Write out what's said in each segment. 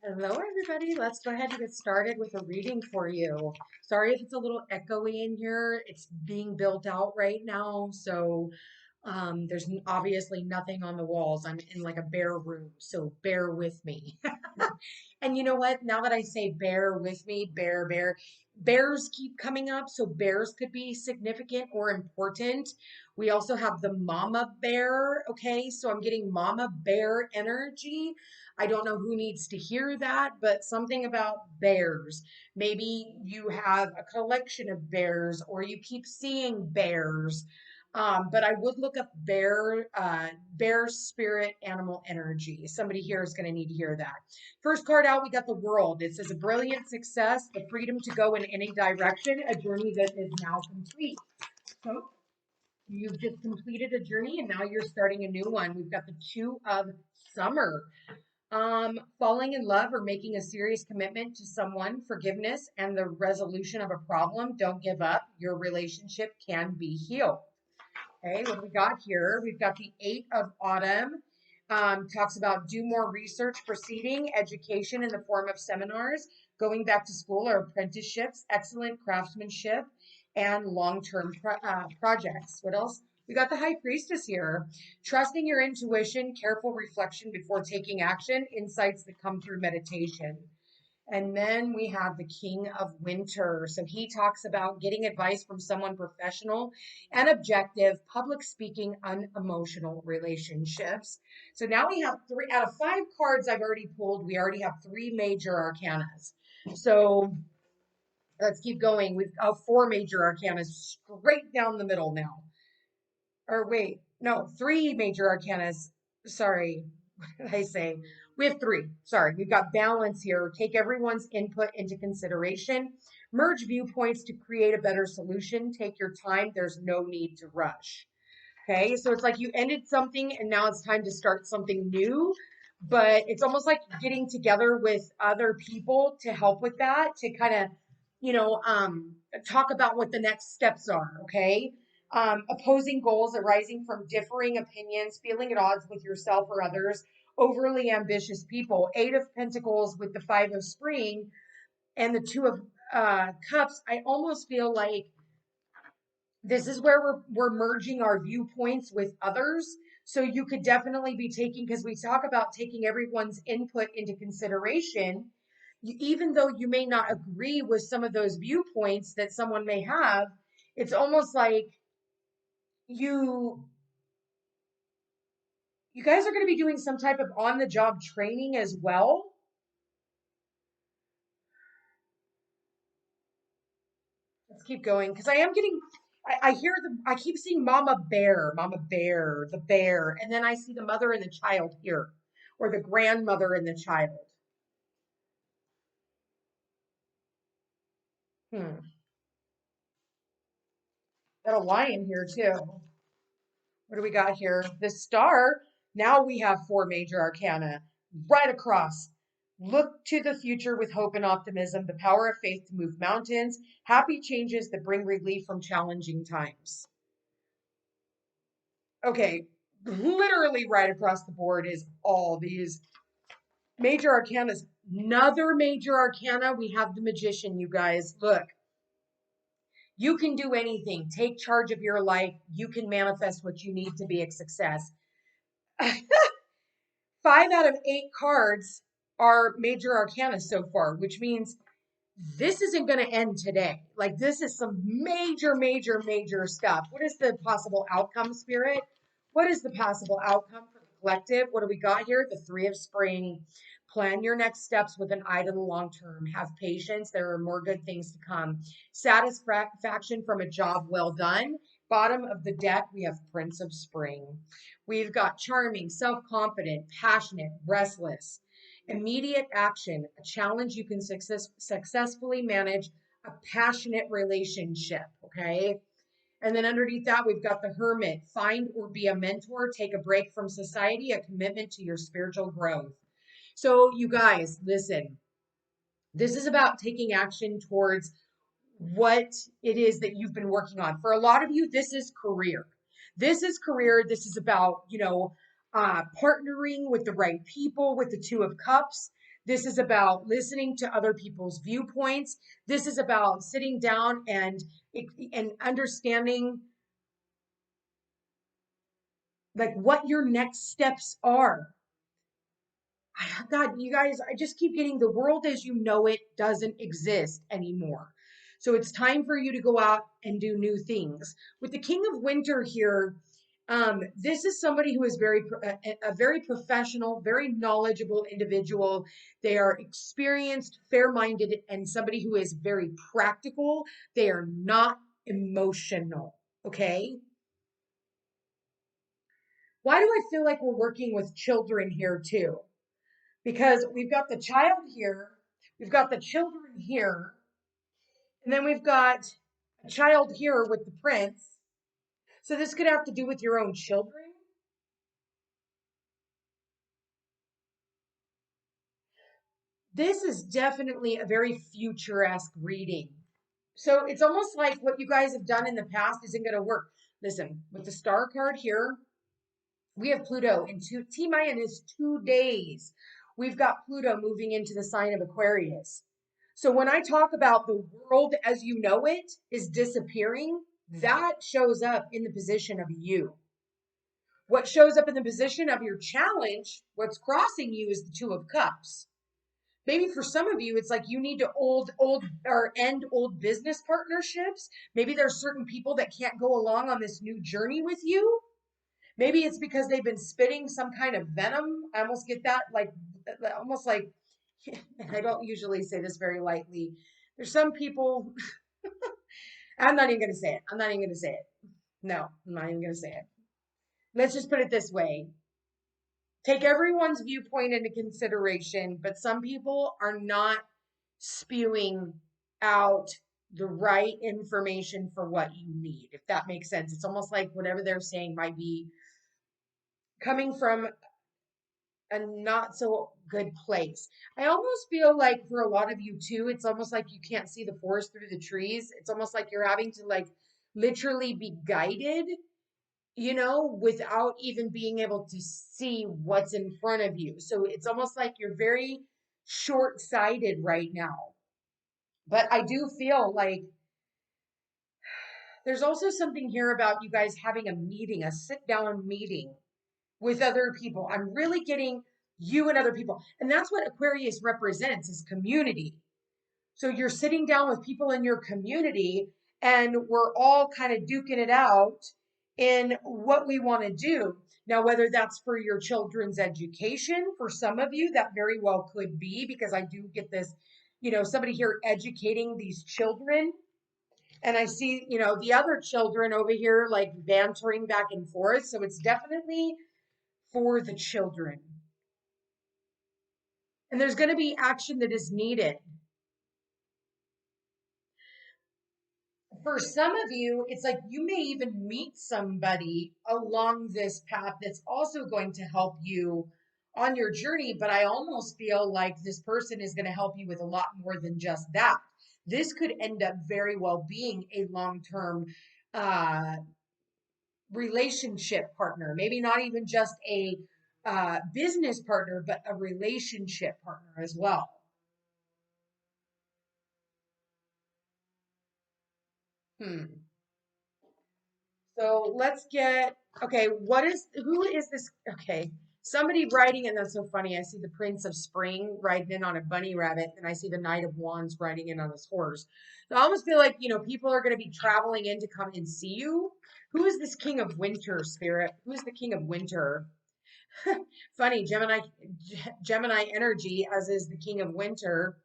Hello, everybody. Let's go ahead and get started with a reading for you. Sorry if it's a little echoey in here. It's being built out right now, so there's obviously nothing on the walls. I'm in like a bare room, so bear with me. And you know what? Now that I say bear with me, bears keep coming up. So bears could be significant or important. We also have the mama bear. Okay. So I'm getting mama bear energy. I don't know who needs to hear that, but something about bears. Maybe you have a collection of bears or you keep seeing bears. But I would look up bear spirit animal energy. Somebody here is going to need to hear that. First card out, we got the world. It says a brilliant success, the freedom to go in any direction, a journey that is now complete. So you've just completed a journey and now you're starting a new one. We've got the two of summer. Falling in love or making a serious commitment to someone, forgiveness, and the resolution of a problem. Don't give up. Your relationship can be healed. Okay, what do we got here? We've got the Eight of Autumn. Talks about do more research, proceeding, education in the form of seminars, going back to school or apprenticeships, excellent craftsmanship, and long-term projects. What else? We got the High Priestess here. Trusting your intuition, careful reflection before taking action, insights that come through meditation. And then we have the King of Winter. So he talks about getting advice from someone professional and objective, public speaking, unemotional relationships. So now we have three out of five cards I've already pulled. We already have three major arcanas. So let's keep going. We've got four major arcanas straight down the middle now. Or wait, no, three major arcanas. Sorry, what did I say? We have three. Sorry, we've got balance here. Take everyone's input into consideration. Merge viewpoints to create a better solution. Take your time. There's no need to rush. Okay, so it's like you ended something and now it's time to start something new. But it's almost like getting together with other people to help with that, to kind of, you know, talk about what the next steps are. Okay. Opposing goals arising from differing opinions, feeling at odds with yourself or others, overly ambitious people. Eight of Pentacles with the Five of Spring and the Two of Cups. I almost feel like this is where we're merging our viewpoints with others. So you could definitely be taking, because we talk about taking everyone's input into consideration. Even though you may not agree with some of those viewpoints that someone may have, it's almost like you you guys are going to be doing some type of on the job training as well. Let's keep going because I am getting I hear I keep seeing mama bear, the bear, and then I see the mother and the child here, or the grandmother and the child. Hmm. Got a lion here too. What do we got here? The star. Now we have four major arcana right across. Look to the future with hope and optimism, the power of faith to move mountains, happy changes that bring relief from challenging times. Okay, literally right across the board is all these major arcanas. Another major arcana, we have the magician, you guys. Look, you can do anything. Take charge of your life. You can manifest what you need to be a success. Five out of eight cards are major arcana so far, which means this isn't going to end today. Like, this is some major, major, major stuff. What is the possible outcome, Spirit? What is the possible outcome for the collective? What do we got here? The Three of Spring. Plan your next steps with an eye to the long term. Have patience. There are more good things to come. Satisfaction from a job well done. Bottom of the deck, we have Prince of Spring. We've got charming, self-confident, passionate, restless. Immediate action, a challenge you can successfully manage, a passionate relationship, okay? And then underneath that, we've got the hermit, find or be a mentor, take a break from society, a commitment to your spiritual growth. So you guys, listen, this is about taking action towards what it is that you've been working on. For a lot of you, this is career. This is career. This is about, partnering with the right people with the Two of Cups. This is about listening to other people's viewpoints. This is about sitting down and understanding like what your next steps are. God, you guys, I just keep getting the world as you know it doesn't exist anymore. So it's time for you to go out and do new things. With the King of Winter here, this is somebody who is a very professional, very knowledgeable individual. They are experienced, fair-minded, and somebody who is very practical. They are not emotional. Okay. Why do I feel like we're working with children here too? Because we've got the child here, we've got the children here, and then we've got a child here with the prince. So this could have to do with your own children. This is definitely a very future-esque reading. So it's almost like what you guys have done in the past isn't going to work. Listen, with the star card here, we have Pluto in T-minus 2 days. We've got Pluto moving into the sign of Aquarius. So when I talk about the world as you know it is disappearing, that shows up in the position of you. What shows up in the position of your challenge, what's crossing you is the Two of Cups. Maybe for some of you, it's like you need to end old business partnerships. Maybe there's certain people that can't go along on this new journey with you. Maybe it's because they've been spitting some kind of venom. I almost get that, like, almost like, and I don't usually say this very lightly. There's some people, I'm not even going to say it. I'm not even going to say it. No, I'm not even going to say it. Let's just put it this way. Take everyone's viewpoint into consideration, but some people are not spewing out the right information for what you need, if that makes sense. It's almost like whatever they're saying might be coming from a not so good place. I almost feel like for a lot of you too, it's almost like you can't see the forest through the trees. It's almost like you're having to like literally be guided, without even being able to see what's in front of you. So it's almost like you're very short-sighted right now. But I do feel like there's also something here about you guys having a meeting, a sit-down meeting with other people. I'm really getting you and other people. And that's what Aquarius represents, is community. So you're sitting down with people in your community and we're all kind of duking it out in what we want to do. Now, whether that's for your children's education, for some of you, that very well could be, because I do get this, somebody here educating these children. And I see, the other children over here like bantering back and forth. So it's definitely for the children. And there's going to be action that is needed. For some of you, it's like you may even meet somebody along this path that's also going to help you on your journey. But I almost feel like this person is going to help you with a lot more than just that. This could end up very well being a long-term relationship partner, maybe not even just a business partner, but a relationship partner as well. So let's get, okay, who is this? Okay, somebody writing, and that's so funny. I see the Prince of Spring riding in on a bunny rabbit, and I see the Knight of Wands riding in on his horse. So I almost feel like, people are going to be traveling in to come and see you. Who is this King of Winter, Spirit? Who is the King of Winter? Funny, Gemini energy, as is the King of Winter.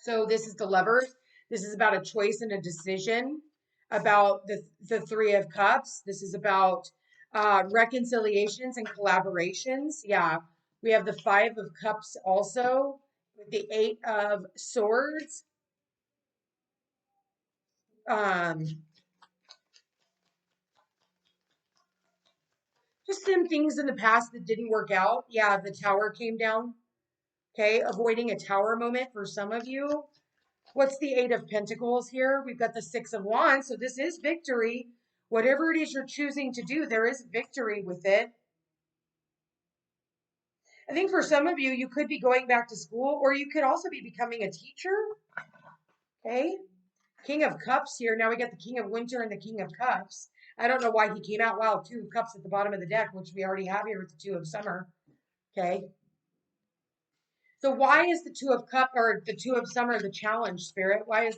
So this is the Lovers. This is about a choice and a decision, about the Three of Cups. This is about reconciliations and collaborations. Yeah, we have the Five of Cups also, with the Eight of Swords. Just some things in the past that didn't work out. Yeah, the Tower came down. Okay, avoiding a tower moment for some of you. What's the Eight of Pentacles here? We've got the Six of Wands. So this is victory. Whatever it is you're choosing to do, there is victory with it. I think for some of you, you could be going back to school, or you could also be becoming a teacher. Okay. King of Cups here. Now we got the King of Winter and the King of Cups. I don't know why he came out. Wow, Two of Cups at the bottom of the deck, which we already have here with the Two of Summer. Okay. So why is the Two of Cup or the Two of Summer the challenge, Spirit? Why is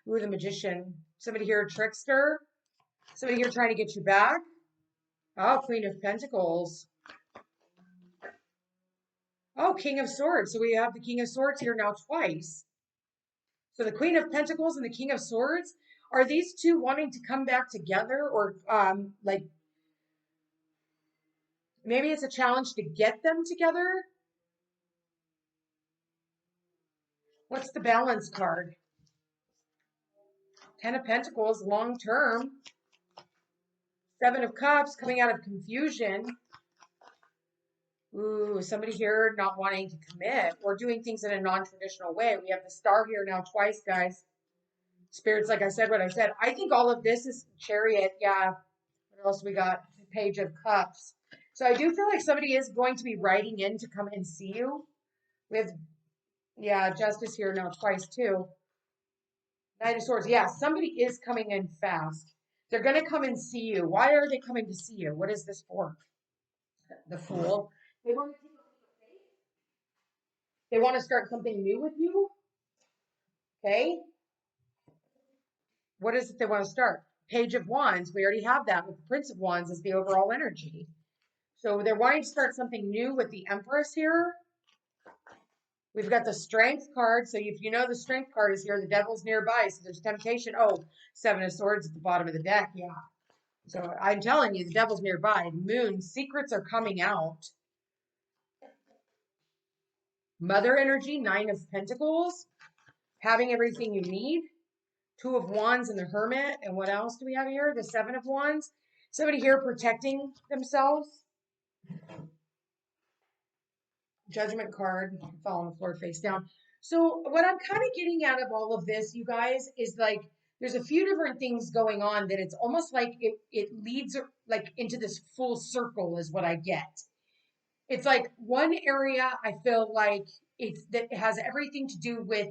the Magician? Somebody here a trickster? Somebody here trying to get you back? Oh, Queen of Pentacles. Oh, King of Swords. So we have the King of Swords here now twice. So the Queen of Pentacles and the King of Swords, are these two wanting to come back together, or like maybe it's a challenge to get them together? What's the Balance card? Ten of Pentacles, long term. Seven of Cups, coming out of confusion. Ooh, somebody here not wanting to commit or doing things in a non-traditional way. We have the Star here now twice, guys. Spirits, like I said, what I said. I think all of this is Chariot. Yeah. What else we got? Page of Cups. So I do feel like somebody is going to be writing in to come and see you. We have, yeah, Justice here now twice too. Knight of Swords. Yeah, somebody is coming in fast. They're going to come and see you. Why are they coming to see you? What is this for? The Fool. They want to take a leap of faith. They want to start something new with you. Okay. What is it they want to start? Page of Wands. We already have that with the Prince of Wands as the overall energy. So they're wanting to start something new with the Empress here. We've got the Strength card. So if you know the Strength card is here, the Devil's nearby. So there's temptation. Oh, Seven of Swords at the bottom of the deck. Yeah. So I'm telling you, the Devil's nearby. Moon, secrets are coming out. Mother energy, Nine of Pentacles. Having everything you need. Two of Wands and the Hermit. And what else do we have here? The Seven of Wands. Somebody here protecting themselves. Judgment card. Fall on the floor face down. So what I'm kind of getting out of all of this, you guys, is like there's a few different things going on that it's almost like it leads like into this full circle is what I get. It's like one area I feel like it has everything to do with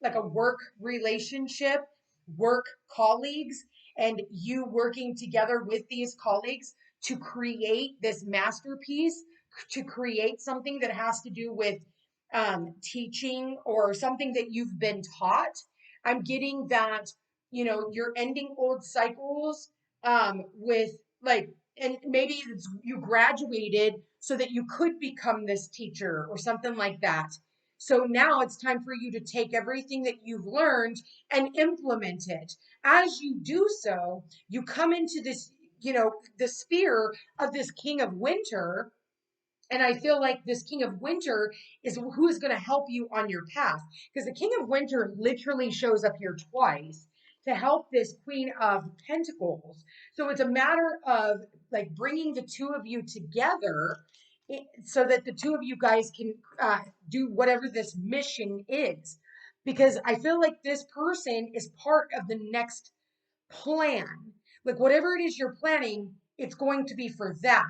like a work relationship, work colleagues, and you working together with these colleagues to create this masterpiece, to create something that has to do with teaching or something that you've been taught. I'm getting that, you know, you're ending old cycles with like, and maybe it's, you graduated so that you could become this teacher or something like that. So now it's time for you to take everything that you've learned and implement it. As you do so, you come into this, you know, the sphere of this King of Winter. And I feel like this King of Winter is who is going to help you on your path. Because the King of Winter literally shows up here twice to help this Queen of Pentacles. So it's a matter of like bringing the two of you together so that the two of you guys can do whatever this mission is. Because I feel like this person is part of the next plan. Like whatever it is you're planning, it's going to be for that.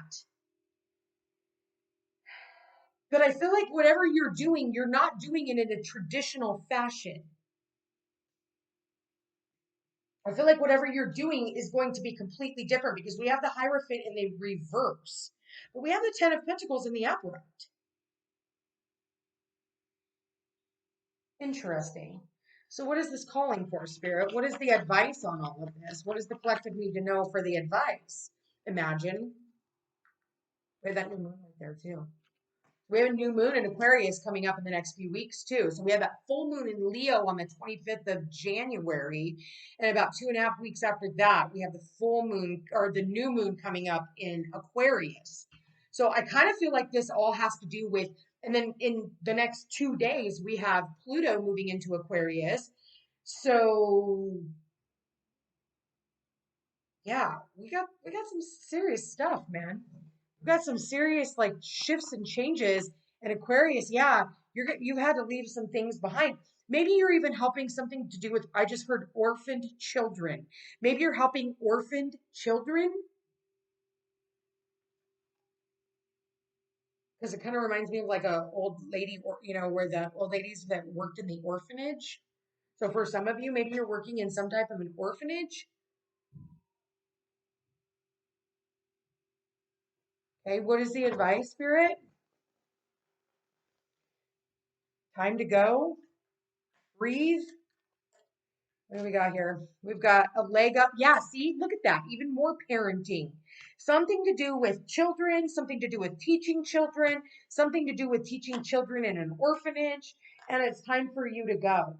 But I feel like whatever you're doing, you're not doing it in a traditional fashion. I feel like whatever you're doing is going to be completely different because we have the Hierophant in the reverse, but we have the Ten of Pentacles in the upright. Interesting. So what is this calling for, Spirit? What is the advice on all of this? What does the collective need to know for the advice? Imagine. We have that new moon right there too. We have a new moon in Aquarius coming up in the next few weeks too. So we have that full moon in Leo on the 25th of January. And about 2.5 weeks after that, we have the full moon or the new moon coming up in Aquarius. So I kind of feel like this all has to do with, and then in the next 2 days, we have Pluto moving into Aquarius. So yeah, we got some serious stuff, man. We got some serious like shifts and changes. And Aquarius, yeah, you've had to leave some things behind. Maybe you're even helping something to do with, I just heard orphaned children. Maybe you're helping orphaned children. because it kind of reminds me of like a old lady, or where the old ladies that worked in the orphanage. So for some of you, maybe you're working in some type of an orphanage. Okay, what is the advice, Spirit? Time to go. Breathe. What do we got here? We've got a leg up. Yeah, see, look at that. Even more parenting. Something to do with children, something to do with teaching children, something to do with teaching children in an orphanage, and it's time for you to go.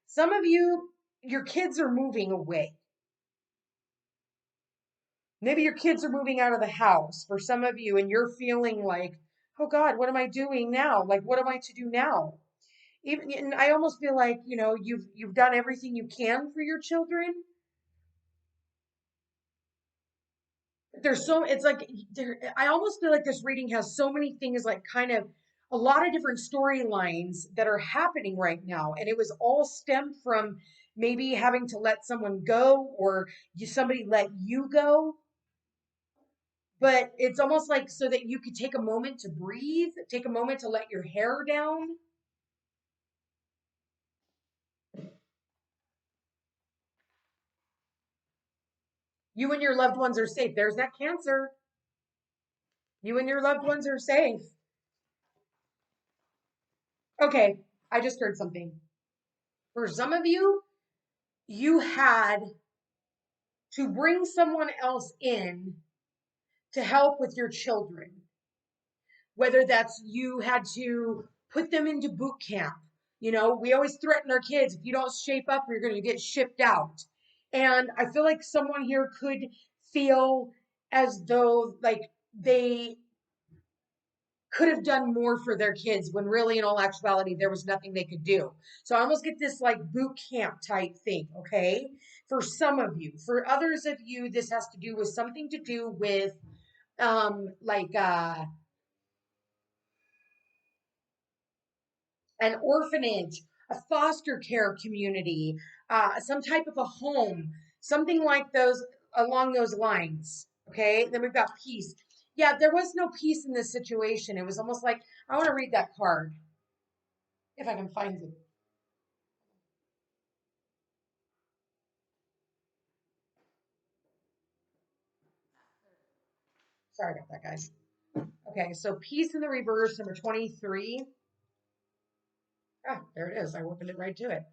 Some of you, your kids are moving away. Maybe your kids are moving out of the house for some of you, and you're feeling like, oh God, what am I doing now? Like, what am I to do now? Even, and I almost feel like, you've done everything you can for your children. It's like I almost feel like this reading has so many things, like kind of a lot of different storylines that are happening right now, and it was all stemmed from maybe having to let someone go, or somebody let you go. But it's almost like so that you could take a moment to breathe, take a moment to let your hair down. You and your loved ones are safe. There's that Cancer. You and your loved ones are safe. Okay, I just heard something. For some of you, you had to bring someone else in to help with your children. Whether that's you had to put them into boot camp. We always threaten our kids, if you don't shape up, you're going to get shipped out. And I feel like someone here could feel as though like they could have done more for their kids when really in all actuality there was nothing they could do. So I almost get this like boot camp type thing, okay? For some of you. For others of you, this has to do with something to do with like an orphanage, a foster care community, some type of a home, something like those, along those lines. Okay, then we've got peace. Yeah, there was no peace in this situation. It was almost like, I want to read that card if I can find it. Sorry about that, guys. Okay, so peace in the reverse, number 23. Ah, there it is. I opened it right to it.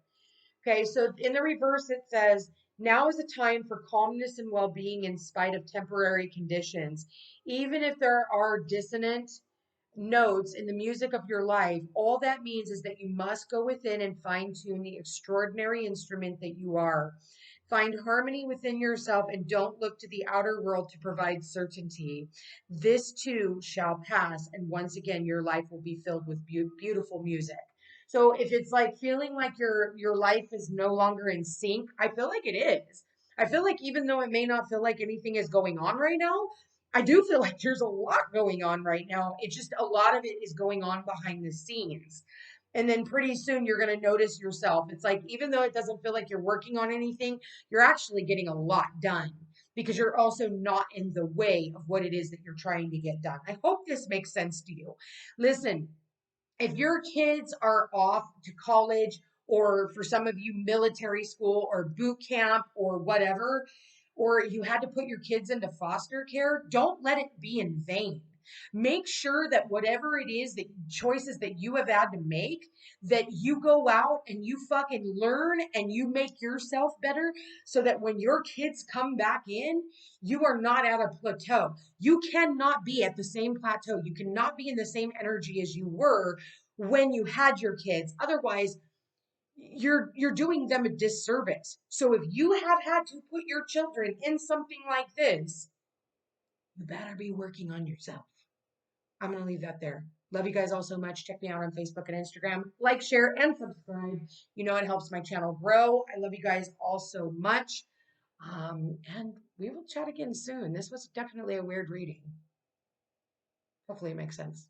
Okay, so in the reverse, it says, now is a time for calmness and well being in spite of temporary conditions. Even if there are dissonant notes in the music of your life, all that means is that you must go within and fine tune the extraordinary instrument that you are. Find harmony within yourself and don't look to the outer world to provide certainty. This too shall pass, and once again, your life will be filled with beautiful music. So if it's like feeling like your life is no longer in sync, I feel like it is. I feel like even though it may not feel like anything is going on right now, I do feel like there's a lot going on right now. It's just a lot of it is going on behind the scenes. And then pretty soon you're going to notice yourself. It's like, even though it doesn't feel like you're working on anything, you're actually getting a lot done because you're also not in the way of what it is that you're trying to get done. I hope this makes sense to you. Listen, if your kids are off to college, or for some of you military school or boot camp or whatever, or you had to put your kids into foster care, don't let it be in vain. Make sure that whatever it is, that choices that you have had to make, that you go out and you fucking learn and you make yourself better, so that when your kids come back in, you are not at a plateau. You cannot be at the same plateau. You cannot be in the same energy as you were when you had your kids. Otherwise, you're doing them a disservice. So if you have had to put your children in something like this, you better be working on yourself. I'm going to leave that there. Love you guys all so much. Check me out on Facebook and Instagram. Like, share, and subscribe. It helps my channel grow. I love you guys all so much. And we will chat again soon. This was definitely a weird reading. Hopefully it makes sense.